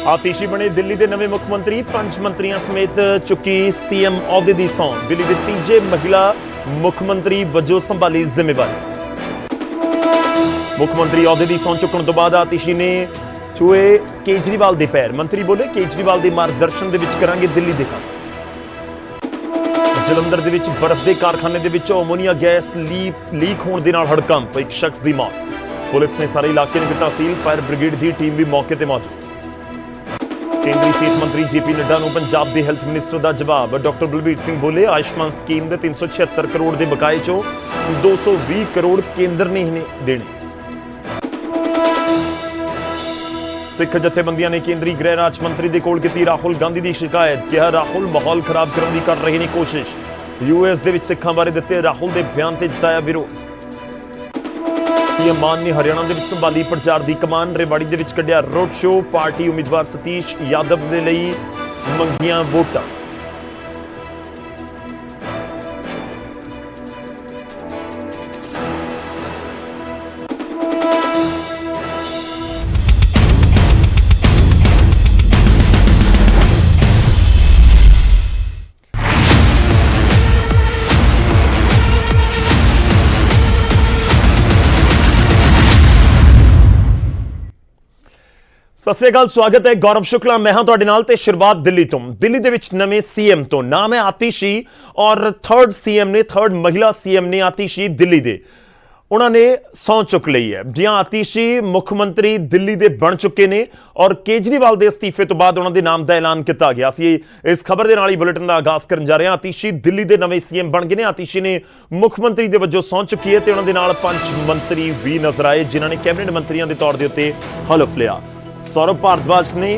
आतिशी बने दिल्ली के नवे मुख्यमंत्री। 5 मंत्रियों समेत चुकी सीएम अहुदे की सौं। दिल्ली के तीजे महिला मुख्यमंत्री वजों संभाली जिम्मेवारी। मुख्यमंत्री अहुदे की सौं चुकण तो बाद आतिशी ने छुए केजरीवाल के पैर। मंत्री बोले केजरीवाल के मार्गदर्शन के विच करांगे दिल्ली दे काम। जलंधर दे विच बर्फ के कारखाने दे विच अमोनीया गैस लीक होने दे नाल हड़कंप, एक शख्स की मौत। पुलिस ने सारे इलाके में किया सील। फायर ब्रिगेड की टीम भी मौके पर मौजूद। केंद्रीय सेहत मंत्री जेपी नड्डा को पंजाब के हैल्थ मिनिस्टर का जवाब। डॉक्टर बलबीर सिंह बोले आयुष्मान स्कीम के 376 करोड़ के बकाए चों 220 करोड़ केंद्र ने देने। सिख जथेबंदियां ने केंद्रीय गृह राज्य मंत्री के कोल की राहुल गांधी की शिकायत। कहा राहुल माहौल खराब करने की कर रहे हैं कोशिश। यूएस के सिखां बारे दिते राहुल के बयान से जताया विरोध। सीएम मान ने हरियाणा के संभाली प्रचार की कमान। रेवाड़ी के कढ़िया रोड शो। पार्टी उम्मीदवार सतीश यादव के लिए मंगियां वोटां। सत श्री अकाल, स्वागत है। गौरव शुक्ला मैं हाँ तुहाडे नाल ते शुरुआत दिल्ली तो। दिल्ली दे विच नवे सीएम तो नाम है आतिशी और थर्ड महिला सीएम ने आतिशी दिल्ली दे। उन्होंने सौं चुक ली है। जी हाँ, आतिशी मुख्यमंत्री दिल्ली दे बन चुके ने और केजरीवाल के अस्तीफे तो बाद उन्होंने नाम का ऐलान किया गया। असीं इस खबर के नाल ही बुलेटिन का आगाज करन जा रहे हैं। आतिशी दिल्ली के नवे सीएम बन गए ने। आतिशी ने मुख्यमंत्री के वजों सौं चुकी है तो उन्होंने नाल 5 मंत्री भी नजर आए जिन्होंने कैबिनेट मंत्रियों के तौर के उत्ते हलफ लिया। सौरभ भारद्वाज ने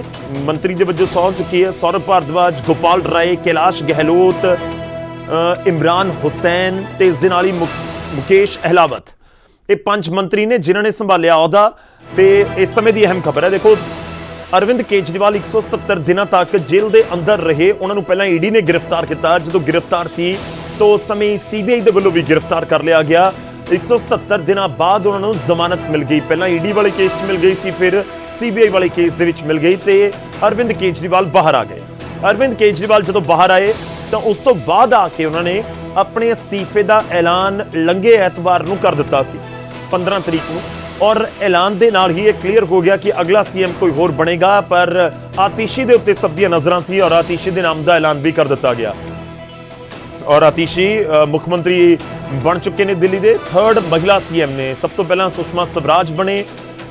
मंत्री के वजों सौं चुकी है। सौरभ भारद्वाज, गोपाल राय, कैलाश गहलोत, इमरान हुसैन ते इस दे नाल ही मुकेश अहलावत, ये 5 मंत्री ने जिन्होंने संभालिया अहुदा। ते इस समय की अहम खबर है, देखो अरविंद केजरीवाल 177 दिनों तक जेल के अंदर रहे। उन्होंने पहला ईडी ने गिरफ्तार किया। जो गिरफ्तार सी तो उस समय सीबीआई के वलों भी गिरफ्तार कर लिया गया। 177 दिनों बाद उन्होंने जमानत मिल गई। पहला ईडी वाले केस मिल गई सी, फिर सीबीआई वाले केस दे विच मिल गई ते अरविंद केजरीवाल बाहर आ गए। अरविंद केजरीवाल जो बाहर आए तो उस तो बाद आके उन्होंने अपने अस्तीफे का ऐलान लंघे एतवार को कर दिता सी 15 तरीक को। और ऐलान के नाल ही ये क्लीयर हो गया कि अगला सीएम कोई होर बनेगा। पर आतिशी के उत्ते सब दी नजरां सी और आतिशी के नाम का ऐलान भी कर दिता गया। और आतिशी मुख्यमंत्री बन चुके हैं दिल्ली के। थर्ड महिला सीएम ने। सब तो पहला सुषमा स्वराज बने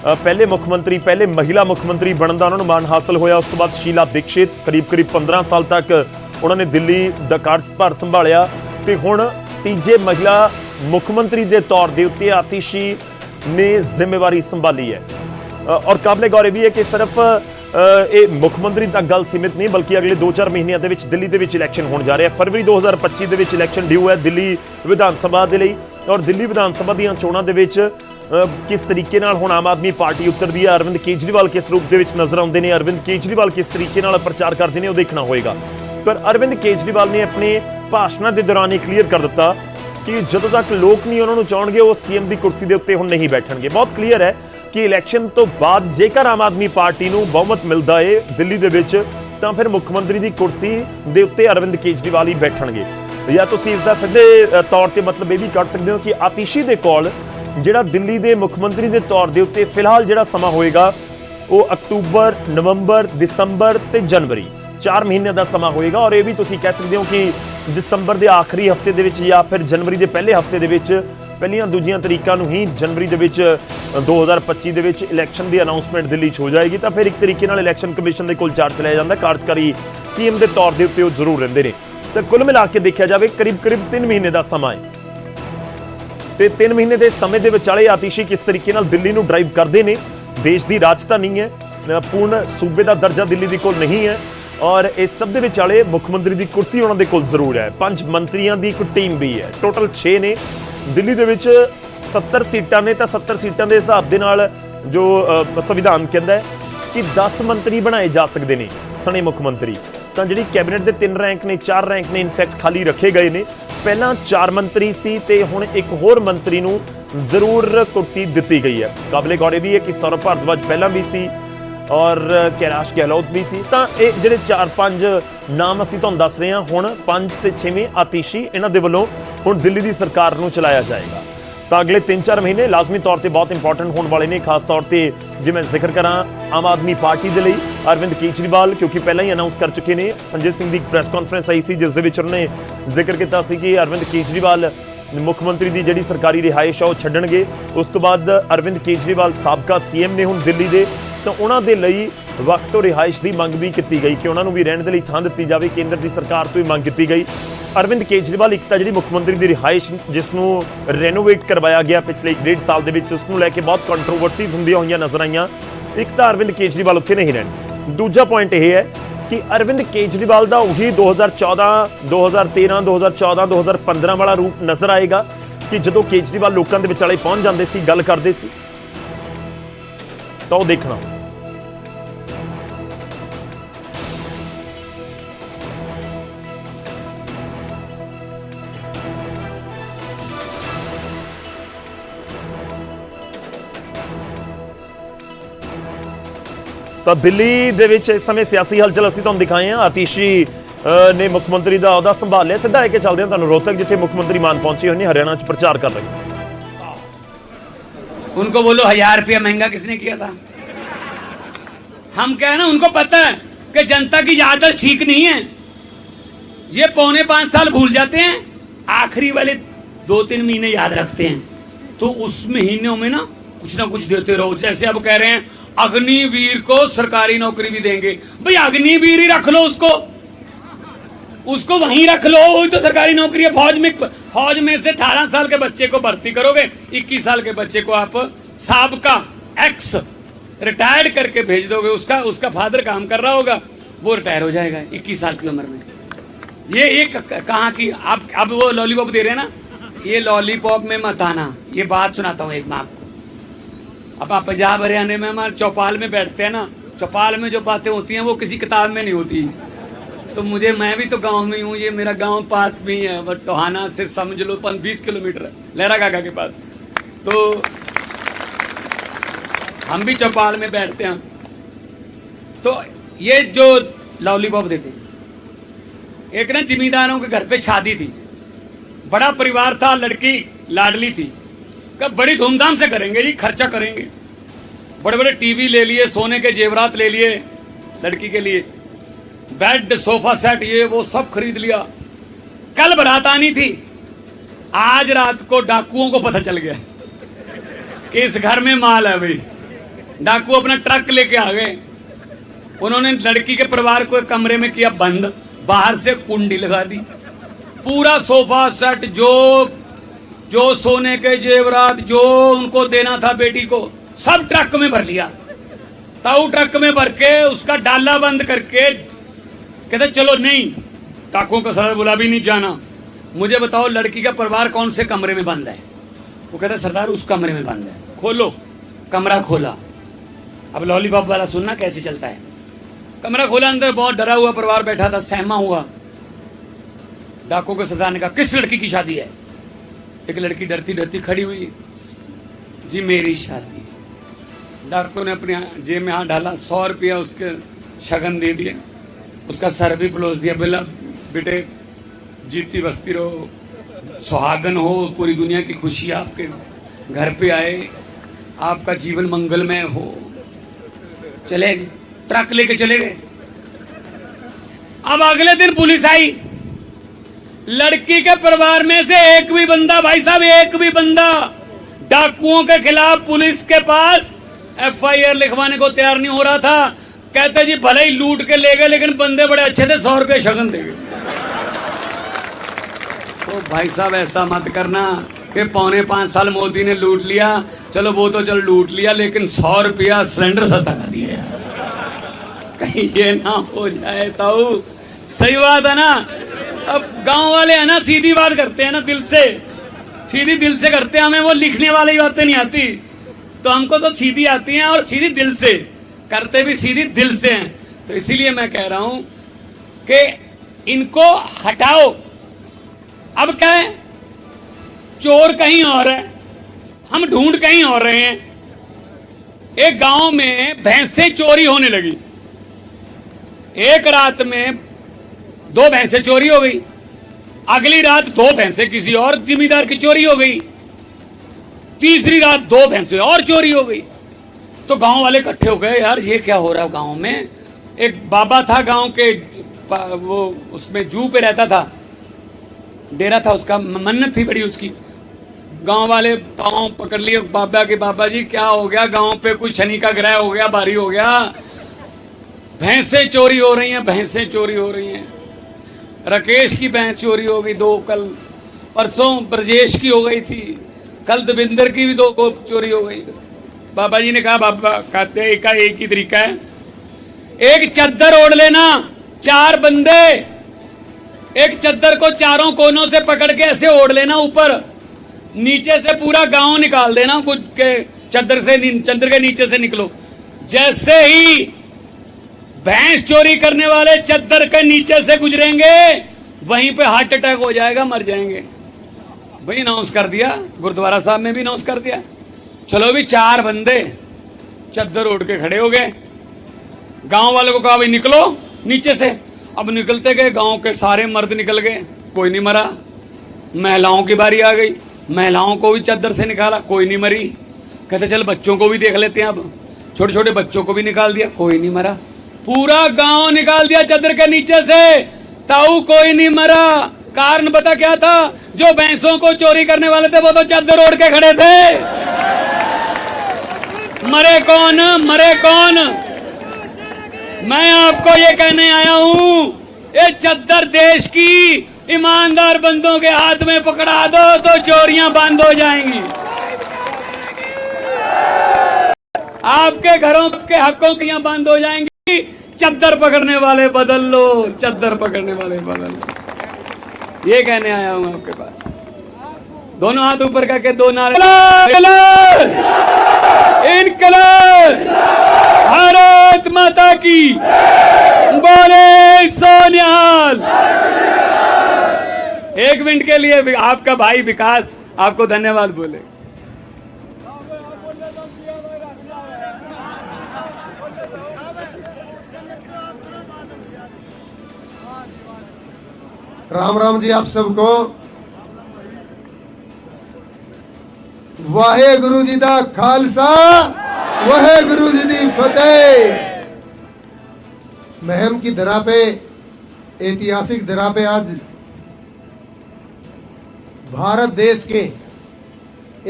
पहले मुख्यमंत्री, पहले महिला मुख्यमंत्री बनने का उन्होंने मान हासिल होया। उस तो बाद शीला दीक्षित करीब 15 साल तक उन्होंने दिल्ली का कार्यभार संभालिया ते हुण तीजे महिला मुख्यमंत्री के तौर के उत्ते आतिशी ने जिम्मेवारी संभाली है। और काबिले गौर भी है कि सिर्फ ये मुख्यमंत्री तक गल सीमित नहीं बल्कि अगले 2-4 महीनों के दिल्ली के इलैक्शन होने जा रहे हैं। फरवरी 2025 के इलैक्शन ड्यू है दिल्ली विधान सभा के लिए। और दिल्ली विधान सभा दी चोणों के किस तरीके नाल हुण आम आदमी पार्टी उतरती है, अरविंद केजरीवाल किस रूप के नजर आते हैं, अरविंद केजरीवाल किस तरीके नाल प्रचार करते हैं, वो देखना होएगा। पर अरविंद केजरीवाल ने अपने भाषण के दौरान ये क्लीयर कर दिता कि जदों तक लोग नहीं उन्होंने चाहणगे वो सीएम की कुर्सी के उत्ते हुण नहीं बैठणगे। बहुत क्लीयर है कि इलैक्शन तो बाद जेकर आम आदमी पार्टी को बहुमत मिलता है दिल्ली दे विच तां फिर मुख्यमंत्री की कुर्सी के उत्ते अरविंद केजरीवाल ही बैठणगे। या तुसीं इसका सीधे तौर पर मतलब ये भी कर सकते हो कि आतिशी दे कोल जिहड़ा दिल्ली के मुख्यमंत्री के तौर के उत्ते फिलहाल जिहड़ा समा होएगा वो अक्तूबर, नवंबर, दिसंबर ते जनवरी 4 महीने का समा होएगा। और ये भी तुसीं कह सकते हो कि दिसंबर के आखिरी हफ्ते दे विच या फिर जनवरी के पहले हफ्ते दे विच पहलियां दूजियां तरीकां नूं ही जनवरी के विच 2025 के विच इलैक्शन की अनाउंसमेंट दिल्ली हो जाएगी। तो फिर एक तरीके नाल इलैक्शन कमीशन के कोल चार्ज चलाया जाता। कार्यकारी सीएम के तौर के उत्ते वो जरूर रहिंदे ने। तो कुल मिला के देखा जाए करीब 3 महीने का समा है। ते 3 महीने के समय के विचाले आतिशी किस तरीके नाल दिल्ली नूं ड्राइव करते हैं। देश की राजधानी है, पूर्ण सूबे का दर्जा दिल्ली की कोल नहीं है और इस सब के विचाले मुख्यमंत्री की कुर्सी उन्होंने कोल जरूर है। 5 मंत्रियों की एक टीम भी है। टोटल 6 ने। दिल्ली के विच 70 सीटां ने तो 70 सीटां के हिसाब के नाल जो संविधान कहता है कि 10 मंत्री बनाए जा सकते हैं सने मुख्यमंत्री। तो जी कैबिनेट के 3 रैंक ने 4 रैंक ने इनफैक्ट खाली रखे गए हैं। पहला 4 मंत्री सी ते हुण एक होर मंत्री नूं जरूर कुर्सी दी गई है। काबिले गौर भी है कि सौरभ भारद्वाज पहला भी सी और कैलाश गहलोत भी सी। ਤਾਂ ਇਹ ਜਿਹੜੇ 4-5 ਨਾਮ ਅਸੀਂ ਤੁਹਾਨੂੰ ਦੱਸ ਰਹੇ ਹਾਂ, ਹੁਣ 5 ਤੇ 6ਵੇਂ ਆਤੀਸ਼ੀ ਇਹਨਾਂ ਦੇ ਵੱਲੋਂ ਹੁਣ ਦਿੱਲੀ ਦੀ ਸਰਕਾਰ ਨੂੰ ਚਲਾਇਆ ਜਾਏਗਾ। ਤਾਂ ਅਗਲੇ 3-4 ਮਹੀਨੇ ਲਾਜ਼ਮੀ ਤੌਰ ਤੇ ਬਹੁਤ ਇੰਪੋਰਟੈਂਟ ਹੋਣ ਵਾਲੇ ਨੇ, ਖਾਸ ਤੌਰ ਤੇ ਜੇ ਮੈਂ ਜ਼ਿਕਰ ਕਰਾਂ ਆਮ ਆਦਮੀ ਪਾਰਟੀ ਦੇ ਲਈ ਅਰਵਿੰਦ ਕੇਜਰੀਵਾਲ, ਕਿਉਂਕਿ ਪਹਿਲਾਂ ਹੀ ਅਨਾਉਂਸ ਕਰ ਚੁੱਕੇ ਨੇ। ਸੰਜੇ ਸਿੰਘ ਦੀ ਪ੍ਰੈਸ ਕਾਨਫਰੰਸ ਆਈ ਸੀ ਜਿਸ ਦੇ ਵਿੱਚ ਉਹਨਾਂ ਨੇ ਜ਼ਿਕਰ ਕੀਤਾ ਸੀ ਕਿ ਅਰਵਿੰਦ ਕੇਜਰੀਵਾਲ ਮੁੱਖ ਮੰਤਰੀ ਦੀ ਜਿਹੜੀ ਸਰਕਾਰੀ ਰਿਹਾਇਸ਼ ਆ ਉਹ ਛੱਡਣਗੇ। ਉਸ ਤੋਂ ਬਾਅਦ ਅਰਵਿੰਦ ਕੇਜਰੀਵਾਲ ਸਾਬਕਾ ਸੀਐਮ ਨੇ ਹੁਣ ਦਿੱਲੀ ਦੇ, ਤਾਂ ਉਹਨਾਂ ਦੇ ਲਈ ਵਕਤ ਤੋਂ ਰਿਹਾਇਸ਼ ਦੀ ਮੰਗ ਵੀ ਕੀਤੀ ਗਈ ਕਿ ਉਹਨਾਂ ਨੂੰ ਵੀ ਰਹਿਣ ਦੇ ਲਈ ਥਾਂ ਦਿੱਤੀ ਜਾਵੇ। ਕੇਂਦਰ ਦੀ ਸਰਕਾਰ ਤੋਂ ਵੀ ਮੰਗ ਕੀਤੀ ਗਈ। ਅਰਵਿੰਦ ਕੇਜਰੀਵਾਲ ਇੱਕ ਤਾਂ ਜਿਹੜੀ ਮੁੱਖ ਮੰਤਰੀ ਦੀ ਰਿਹਾਇਸ਼ ਜਿਸ ਨੂੰ ਰੈਨੋਵੇਟ ਕਰਵਾਇਆ ਗਿਆ ਪਿਛਲੇ 1.5 ਸਾਲ ਦੇ ਵਿੱਚ, ਉਸ ਨੂੰ ਲੈ ਕੇ ਬਹੁਤ ਕੰਟਰੋਵਰਸੀਜ਼ ਹੁੰਦੀਆਂ ਹੋਈਆਂ ਨਜ਼ਰ ਆਈਆਂ। ਇੱਕ ਤਾਂ ਅਰਵਿੰਦ ਕੇਜਰੀਵਾਲ ਉੱਥੇ ਨਹੀਂ ਰਹਿਣ। ਦੂਜਾ ਪੁਆਇੰਟ ਇਹ ਹੈ ਕਿ ਅਰਵਿੰਦ ਕੇਜਰੀਵਾਲ ਦਾ ਉਹੀ 2014, 2013, 2014, 2015 ਵਾਲਾ ਰੂਪ ਨਜ਼ਰ ਆਏਗਾ ਕਿ ਜਦੋਂ ਕੇਜਰੀਵਾਲ ਲੋਕਾਂ ਦੇ ਵਿਚਾਲੇ ਪਹੁੰਚ ਜਾਂਦੇ ਸੀ, ਗੱਲ ਕਰਦੇ ਸੀ। ਤਾਂ ਉਹ ਦੇਖਣਾ। ਤਾਂ ਦਿੱਲੀ ਦੇ ਵਿੱਚ ਇਸ ਸਮੇਂ ਸਿਆਸੀ ਹਲਚਲ ਅਸੀਂ ਤੁਹਾਨੂੰ ਦਿਖਾਏ ਹਾਂ। ਆਤੀਸ਼ੀ ਨੇ ਮੁੱਖ ਮੰਤਰੀ ਦਾ ਅਹੁਦਾ ਸੰਭਾਲ ਲਿਆ। ਸਿੱਧਾ ਲੈ ਕੇ ਚੱਲਦੇ ਹਾਂ ਤੁਹਾਨੂੰ ਰੋਹਤਕ, ਜਿੱਥੇ ਮੁੱਖ ਮੰਤਰੀ ਮਾਨ ਪਹੁੰਚੇ ਹੋਏ ਨੇ, ਹਰਿਆਣਾ 'ਚ ਪ੍ਰਚਾਰ ਕਰ ਰਹੇ। उनको बोलो 1000 रुपया महंगा किसने किया था? हम क्या है ना, उनको पता है कि जनता की आदत ठीक नहीं है। ये 4.25 साल भूल जाते हैं, आखिरी वाले 2-3 महीने याद रखते हैं। तो उस महीनों में ना कुछ देते रहो। जैसे अब कह रहे हैं अग्निवीर को सरकारी नौकरी भी देंगे। भाई अग्निवीर ही रख लो, उसको वहीं रख लो, वही तो सरकारी नौकरी है। फौज में से 18 साल के बच्चे को भर्ती करोगे, 21 साल के बच्चे को आप साबका एक्स रिटायर्ड करके भेज दोगे। उसका फादर काम कर रहा होगा, वो रिटायर हो जाएगा 21 साल की उम्र में। ये कहाँ की आप अब वो लॉलीपॉप दे रहे हैं ना, ये लॉलीपॉप में मत आना। ये बात सुनाता हूँ एक मैं आपको। अब आप पंजाब हरियाणा में हमारे चौपाल में बैठते हैं ना, चौपाल में जो बातें होती हैं वो किसी किताब में नहीं होती। तो मैं भी तो गांव में हूँ, ये मेरा गांव पास में ही है, बट टोहाना से समझ लो 20 किलोमीटर है, लहरा काका के पास। तो हम भी चौपाल में बैठते हैं। तो ये जो लॉलीपॉप देते, एक ना जिमींदारों के घर पे शादी थी, बड़ा परिवार था, लड़की लाडली थी। कब बड़ी धूमधाम से करेंगे जी, खर्चा करेंगे, बड़े बड़े टीवी ले लिए, सोने के जेवरात ले लिए लड़की के लिए, बेड सोफा सेट ये वो सब खरीद लिया। कल बारात आनी थी, आज रात को डाकुओं को पता चल गया कि इस घर में माल है। भाई डाकू अपना ट्रक लेके आ गए। उन्होंने लड़की के परिवार को एक कमरे में किया बंद, बाहर से कुंडी लगा दी। पूरा सोफा सेट जो सोने के जेवरात जो उनको देना था बेटी को, सब ट्रक में भर लिया। ताऊ ट्रक में भर के उसका डाला बंद करके कहते चलो नहीं, डाकुओं का सरदार बोला भी नहीं जाना, मुझे बताओ लड़की का परिवार कौन से कमरे में बंद है? वो कहता सरदार उस कमरे में बंद है। खोलो, कमरा खोला। अब लॉलीपॉप वाला सुनना कैसे चलता है। कमरा खोला, अंदर बहुत डरा हुआ परिवार बैठा था, सहमा हुआ। डाकुओं के सरदार ने कहा किस लड़की की शादी है? एक लड़की डरती डरती खड़ी हुई, जी मेरी शादी। डाकू ने अपने जेब में हाथ डाला, 100 रुपया उसके शगन दे दिए, उसका सर भी पलोस दिया। बोला बेटे जीती बसती रहो, सुहागन हो, पूरी दुनिया की खुशी आपके घर पे आए, आपका जीवन मंगलमय हो। चले गए, ट्रक लेके चले गए। अब अगले दिन पुलिस आई, लड़की के परिवार में से एक भी बंदा, भाई साहब एक भी बंदा डाकुओं के खिलाफ पुलिस के पास FIR लिखवाने को तैयार नहीं हो रहा था। कहते जी भले ही लूट के ले गए, लेकिन बंदे बड़े अच्छे थे, 100 रुपये शगन दे गए। तो भाई साहब ऐसा मत करना कि 4.25 साल मोदी ने लूट लिया, चलो वो तो चल लूट लिया, लेकिन 100 रुपया सिलेंडर सस्ता कर दिया, कहीं ये ना हो जाए। ताऊ सही बात है ना। अब गांव वाले है ना, सीधी बात करते हैं ना, दिल से, सीधी दिल से करते हैं। हमें वो लिखने वाली बातें नहीं आती, तो हमको तो सीधी आती हैं, और सीधी दिल से करते भी सीधी दिल से हैं। तो इसीलिए मैं कह रहा हूं कि इनको हटाओ। अब क्या है, चोर कहीं और है, हम ढूंढ कहीं और रहे हैं। एक गांव में भैंसें चोरी होने लगी। एक रात में 2 भैंसें चोरी हो गई, अगली रात 2 भैंसें किसी और जिम्मेदार की चोरी हो गई, तीसरी रात 2 भैंसें और चोरी हो गई। तो गांव वाले इकट्ठे हो गए, यार ये क्या हो रहा है गांव में। एक बाबा था गांव के, वो उसमें जू पे रहता था, डेरा था उसका, मन्नत थी बड़ी उसकी। गांव वाले पांव पकड़ लिए बाबा के, बाबा जी क्या हो गया, गांव पे कोई शनि का ग्रह हो गया, भारी हो गया, भैंसें चोरी हो रही हैं, भैंसें चोरी हो रही हैं। राकेश की भैंस चोरी हो गई 2, कल परसों ब्रजेश की हो गई थी, कल देविंदर की भी 2 को चोरी हो गई। बाबा जी ने कहा, बाबा कहते हैं एक ही तरीका है, एक चद्दर ओढ़ लेना, 4 बंदे एक चद्दर को चारों कोनों से पकड़ के ऐसे ओढ़ लेना, ऊपर नीचे से पूरा गांव निकाल देना, कुछ के चद्दर के नीचे से निकलो। जैसे ही भैंस चोरी करने वाले चद्दर के नीचे से गुजरेंगे, वहीं पे हार्ट अटैक हो जाएगा, मर जाएंगे। भाई अनाउंस कर दिया, गुरुद्वारा साहब में भी अनाउंस कर दिया। चलो भी 4 बंदे चद्दर ओढ़ के खड़े हो गए। गांव वालों को कहा भाई निकलो नीचे से। अब निकलते गए, गांव के सारे मर्द निकल गए, कोई नहीं मरा। महिलाओं की बारी आ गई, महिलाओं को भी चद्दर से निकाला, कोई नहीं मरी। कहते चल बच्चों को भी देख लेते हैं, अब छोटे छोटे बच्चों को भी निकाल दिया, कोई नहीं मरा। पूरा गांव निकाल दिया चद्दर के नीचे से, ताऊ कोई नहीं मरा। कारण पता क्या था? जो भैंसों को चोरी करने वाले थे वो तो चद्दर ओढ़ के खड़े थे। मरे कौन, मरे कौन? मैं आपको ये कहने आया हूं, ये चद्दर देश की ईमानदार बंदों के हाथ में पकड़ा दो तो चोरियां बंद हो जाएंगी। आपके घरों के हकों की बंद हो जाएंगी। चद्दर पकड़ने वाले बदल लो, चद्दर पकड़ने वाले बदल लो। ये कहने आया हूं आपके पास। दोनों हाथ ऊपर करके 2 नारे, इनकलाब, भारत माता की, बोले सोनिहाल। 1 मिनट के लिए आपका भाई विकास आपको धन्यवाद बोले। राम राम जी आप सबको। वाहे गुरु जी दा खालसा, वाहे गुरु जी दी फतेह। महम की धरा पे, ऐतिहासिक धरा पे आज भारत देश के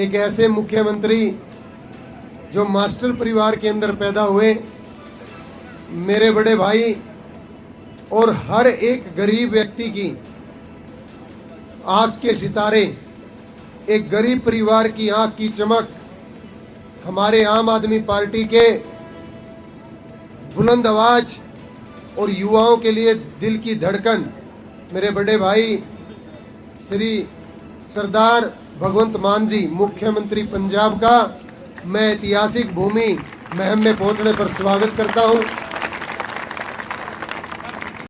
एक ऐसे मुख्यमंत्री जो मास्टर परिवार के अंदर पैदा हुए, मेरे बड़े भाई और हर एक गरीब व्यक्ति की आंख के सितारे, एक गरीब परिवार की आंख की चमक, हमारे आम आदमी पार्टी के बुलंद आवाज और युवाओं के लिए दिल की धड़कन, मेरे बड़े भाई श्री सरदार भगवंत मान जी, मुख्यमंत्री पंजाब का मैं ऐतिहासिक भूमि महम में पहुंचने पर स्वागत करता हूं।